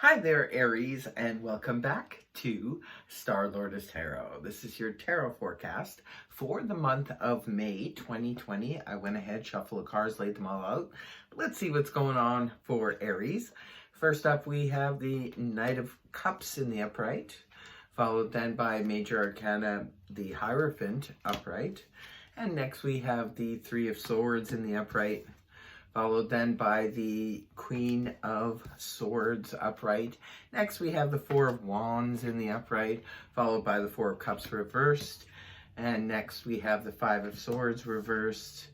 Hi there, Aries, and welcome back to Star Lord's Tarot. This is your tarot forecast for the month of May 2020. I went ahead, shuffled the cards, laid them all out. Let's see what's going on for Aries. First up, we have the Knight of Cups in the upright, followed then by Major Arcana, the Hierophant upright. And next we have the Three of Swords in the upright, followed then by the Queen of Swords upright. Next we have the Four of Wands in the upright, followed by the Four of Cups reversed. And next we have the Five of Swords reversed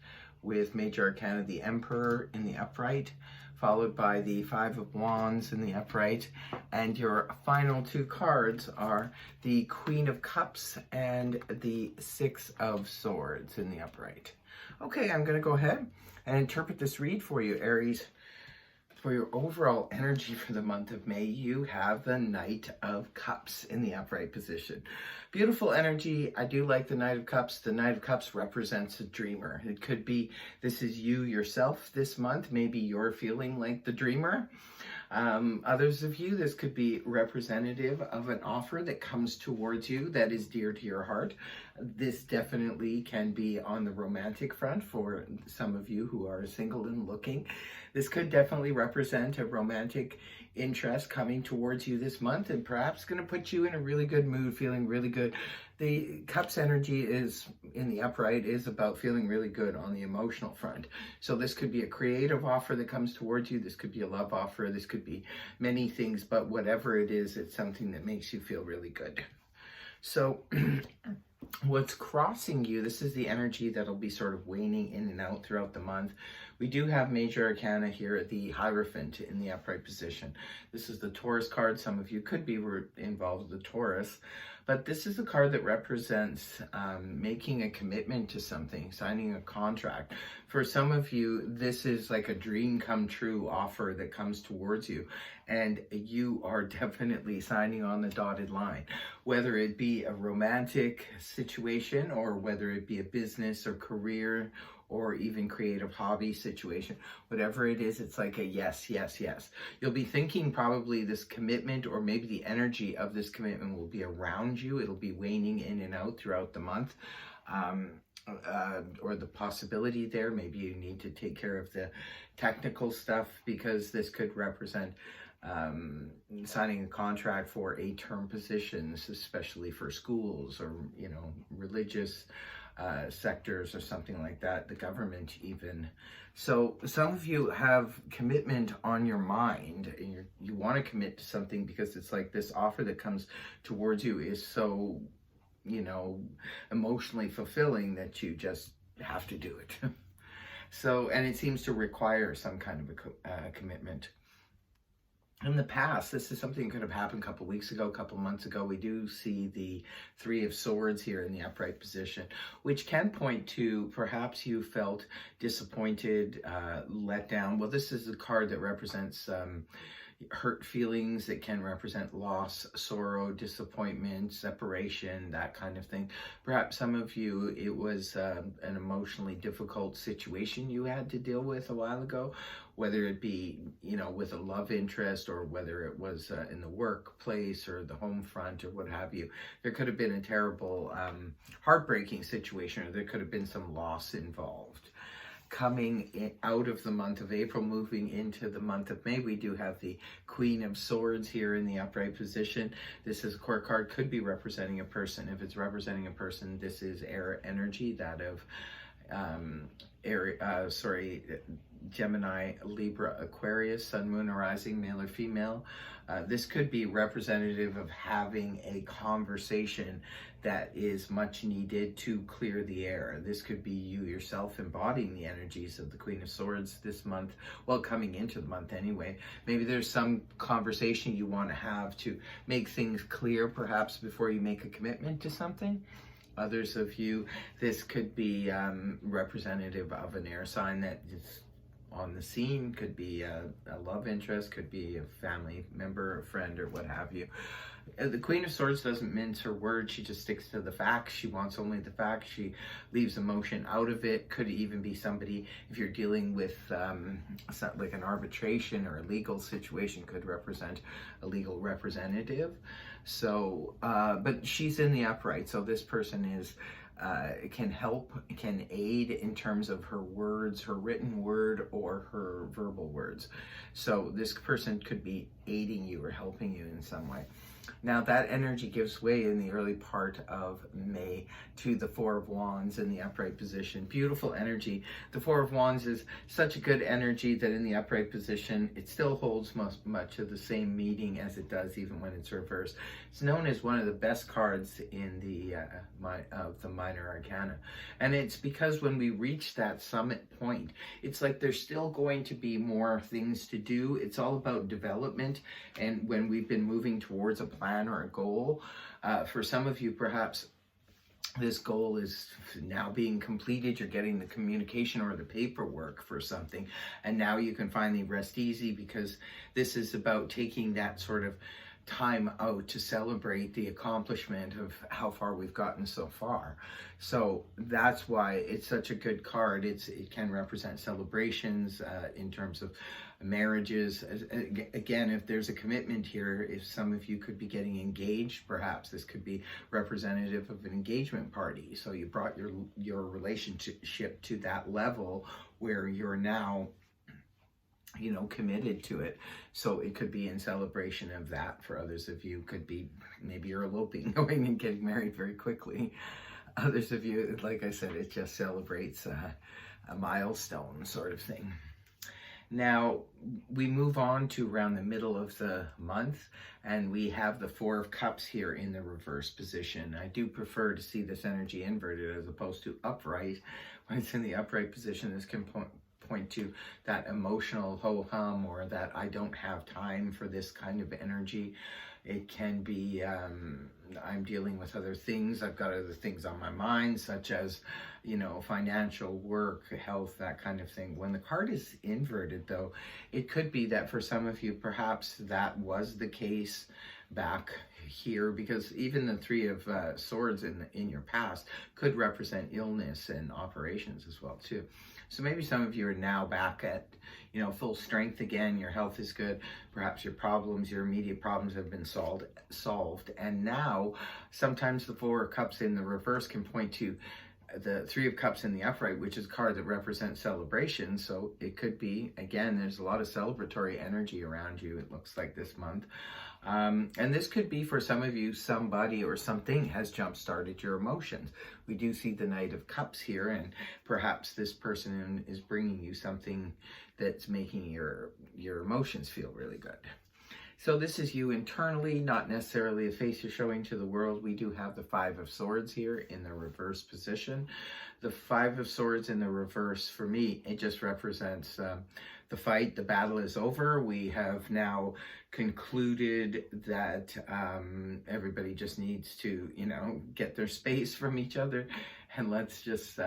with Major Arcana, the Emperor in the upright, followed by the Five of Wands in the upright. And your final two cards are the Queen of Cups and the Six of Swords in the upright. Okay, I'm going to go ahead and interpret this read for you, Aries. For your overall energy for the month of May, you have the Knight of Cups in the upright position. Beautiful energy. I do like the Knight of Cups. The Knight of Cups represents a dreamer. It could be this is you yourself this month. Maybe you're feeling like the dreamer. Others of you, this could be representative of an offer that comes towards you that is dear to your heart. This definitely can be on the romantic front for some of you who are single and looking. This could definitely represent a romantic interest coming towards you this month and perhaps going to put you in a really good mood, feeling really good. The Cups energy is in the upright is about feeling really good on the emotional front. So this could be a creative offer that comes towards you. This could be a love offer. This could be many things, but whatever it is, it's something that makes you feel really good. So what's crossing you, this is the energy that'll be sort of waning in and out throughout the month. We do have Major Arcana here, the Hierophant in the upright position. This is the Taurus card. Some of you could be involved with the Taurus, but this is a card that represents making a commitment to something, signing a contract. For some of you, this is like a dream come true offer that comes towards you, and you are definitely signing on the dotted line, whether it be a romantic situation or whether it be a business or career or even creative hobby situation. Whatever it is, it's like a yes, yes, yes. You'll be thinking probably this commitment, or maybe the energy of this commitment will be around you. It'll be waning in and out throughout the month. Or the possibility there, maybe you need to take care of the technical stuff, because this could represent signing a contract for a term positions, especially for schools or, religious sectors or something like that, the government even. So some of you have commitment on your mind, and you want to commit to something because it's like this offer that comes towards you is so, emotionally fulfilling that you just have to do it. So, and it seems to require some kind of a commitment. In the past, this is something that could have happened a couple weeks ago, a couple months ago. We do see the Three of Swords here in the upright position, which can point to perhaps you felt disappointed, let down. Well, this is a card that represents hurt feelings. It can represent loss, sorrow, disappointment, separation, that kind of thing. Perhaps some of you, it was an emotionally difficult situation you had to deal with a while ago, whether it be, with a love interest, or whether it was in the workplace or the home front or what have you. There could have been a terrible, heartbreaking situation, or there could have been some loss involved. Coming out of the month of April, moving into the month of May, we do have the Queen of Swords here in the upright position. This is a core card, could be representing a person. If it's representing a person, this is air energy, that of Gemini, Libra, Aquarius, Sun, Moon, or Rising, male or female. This could be representative of having a conversation that is much needed to clear the air. This could be you yourself embodying the energies of the Queen of Swords this month, well, coming into the month anyway. Maybe there's some conversation you want to have to make things clear, perhaps before you make a commitment to something. Others of you, this could be representative of an air sign that is on the scene. Could be a love interest, could be a family member, a friend, or what have you. The Queen of Swords doesn't mince her words. She just sticks to the facts. She wants only the facts. She leaves emotion out of it. Could even be somebody, if you're dealing with like an arbitration or a legal situation, could represent a legal representative. So, but she's in the upright. So this person is can help, can aid in terms of her words, her written word or her verbal words. So this person could be aiding you or helping you in some way. Now that energy gives way in the early part of May to the Four of Wands in the upright position. Beautiful energy. The Four of Wands is such a good energy that in the upright position, it still holds much of the same meaning as it does even when it's reversed. It's known as one of the best cards in the minor arcana. And it's because when we reach that summit point, it's like there's still going to be more things to do. It's all about development. And when we've been moving towards a plan or a goal, for some of you, perhaps this goal is now being completed. You're getting the communication or the paperwork for something, and now you can finally rest easy, because this is about taking that sort of time out to celebrate the accomplishment of how far we've gotten so far. So that's why it's such a good card. It can represent celebrations in terms of marriages. Again, if there's a commitment here, if some of you could be getting engaged, perhaps this could be representative of an engagement party. So you brought your relationship to that level where you're now, you know, committed to it. So it could be in celebration of that. For others of you, could be maybe you're eloping, going and getting married very quickly. Others of you, like I said, it just celebrates a milestone sort of thing. Now we move on to around the middle of the month, and we have the Four of Cups here in the reverse position. I do prefer to see this energy inverted as opposed to upright. When it's in the upright position, this can point to that emotional ho-hum, or that I don't have time for this kind of energy. It can be I'm dealing with other things. I've got other things on my mind, such as, you know, financial, work, health, that kind of thing. When the card is inverted, though, it could be that for some of you, perhaps that was the case back here, because even the Three of Swords in your past could represent illness and operations as well too. So maybe some of you are now back at, you know, full strength again. Your health is good. Perhaps your problems, your immediate problems have been solved. And now sometimes the Four of Cups in the reverse can point to the Three of Cups in the upright, which is a card that represents celebration. So it could be, again, there's a lot of celebratory energy around you, it looks like, this month. And this could be, for some of you, somebody or something has jump-started your emotions. We do see the Knight of Cups here, and perhaps this person is bringing you something that's making your emotions feel really good. So this is you internally, not necessarily a face you're showing to the world. We do have the Five of Swords here in the reverse position. The Five of Swords in the reverse, for me, it just represents the fight. The battle is over. We have now concluded that everybody just needs to, you know, get their space from each other, and let's just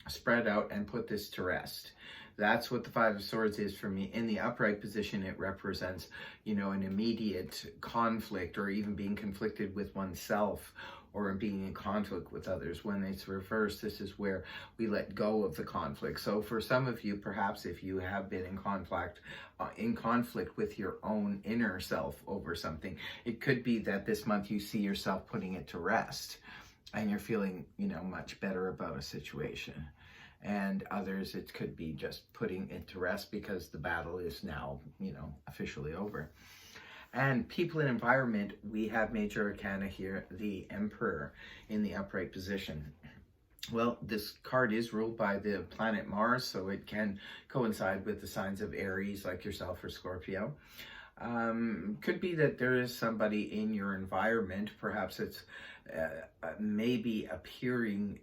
spread out and put this to rest. That's what the Five of Swords is for me. In the upright position, it represents, you know, an immediate conflict, or even being conflicted with oneself, or being in conflict with others. When it's reversed, this is where we let go of the conflict. So for some of you, perhaps if you have been in conflict with your own inner self over something, it could be that this month you see yourself putting it to rest, and you're feeling, you know, much better about a situation. And others, it could be just putting it to rest because the battle is now, you know, officially over. And people and environment, we have major arcana here, the Emperor in the upright position. Well, this card is ruled by the planet Mars, so it can coincide with the signs of Aries, like yourself, or Scorpio. Could be that there is somebody in your environment, perhaps it's maybe appearing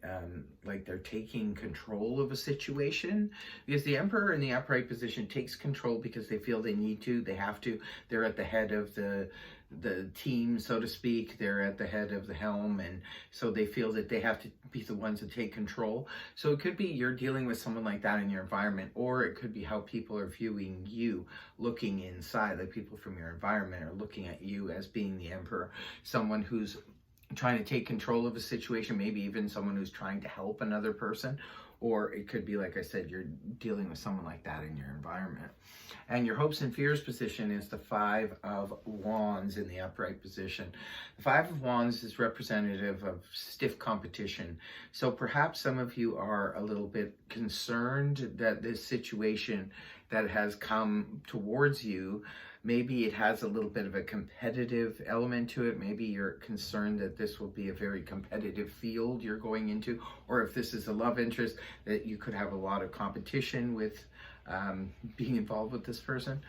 like they're taking control of a situation, because the Emperor in the upright position takes control because they feel they need to, they have to. They're at the head of the team, so to speak. They're at the head of the helm, and so they feel that they have to be the ones to take control. So it could be you're dealing with someone like that in your environment, or it could be how people are viewing you, looking inside, like people from your environment are looking at you as being the Emperor, someone who's trying to take control of a situation, maybe even someone who's trying to help another person. Or it could be, like I said, you're dealing with someone like that in your environment. And your hopes and fears position is the Five of Wands in the upright position. The Five of Wands is representative of stiff competition. So perhaps some of you are a little bit concerned that this situation that has come towards you, maybe it has a little bit of a competitive element to it. Maybe you're concerned that this will be a very competitive field you're going into, or if this is a love interest, that you could have a lot of competition with being involved with this person.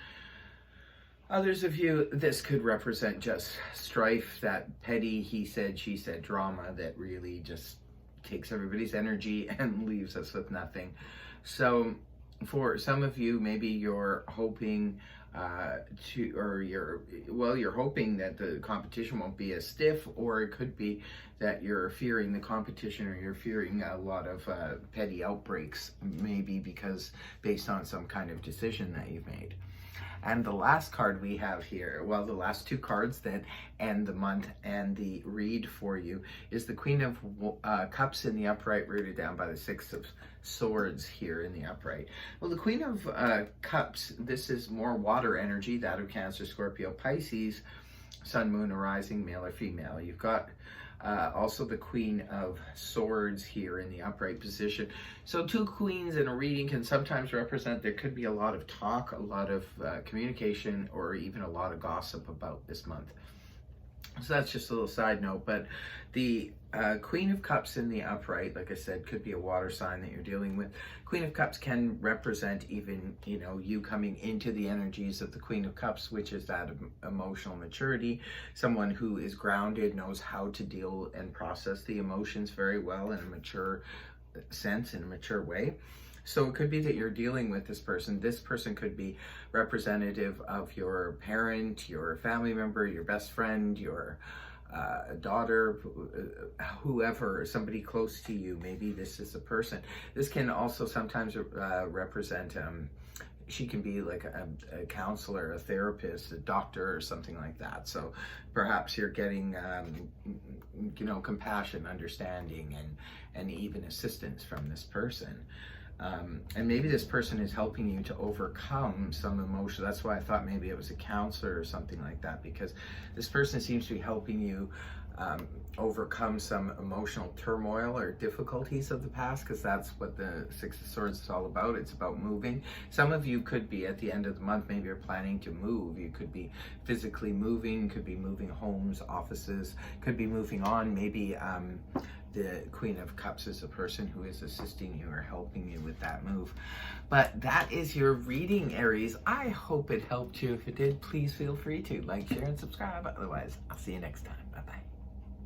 Others of you, this could represent just strife, that petty he said, she said drama that really just takes everybody's energy and leaves us with nothing. So for some of you, maybe you're hoping you're hoping that the competition won't be as stiff, or it could be that you're fearing the competition, or you're fearing a lot of petty outbreaks, maybe because based on some kind of decision that you've made. And the last card we have here, well, the last two cards that end the month and the read for you, is the Queen of Cups in the upright, rooted down by the Six of Swords here in the upright. Well, the Queen of Cups, this is more water energy, that of Cancer, Scorpio, Pisces, Sun, Moon, or Rising, male or female. You've got also the Queen of Swords here in the upright position. So two queens in a reading can sometimes represent, there could be a lot of talk, a lot of communication, or even a lot of gossip about this month. So that's just a little side note, but the Queen of Cups in the upright, like I said, could be a water sign that you're dealing with. Queen of Cups can represent even, you coming into the energies of the Queen of Cups, which is that emotional maturity, someone who is grounded, knows how to deal and process the emotions very well in a mature sense, in a mature way. So it could be that you're dealing with this person. This person could be representative of your parent, your family member, your best friend, your daughter, whoever, somebody close to you. Maybe this is a person. This can also sometimes represent, she can be like a counselor, a therapist, a doctor, or something like that. So perhaps you're getting, compassion, understanding, and even assistance from this person. And maybe this person is helping you to overcome some emotion. That's why I thought maybe it was a counselor or something like that, because this person seems to be helping you overcome some emotional turmoil or difficulties of the past, because that's what the Six of Swords is all about. It's about moving. Some of you could be at the end of the month, maybe you're planning to move. You could be physically moving, could be moving homes, offices, could be moving on. Maybe the Queen of Cups is a person who is assisting you or helping you with that move. But that is your reading, Aries. I hope it helped you. If it did, please feel free to like, share, and subscribe. Otherwise, I'll see you next time. Bye-bye.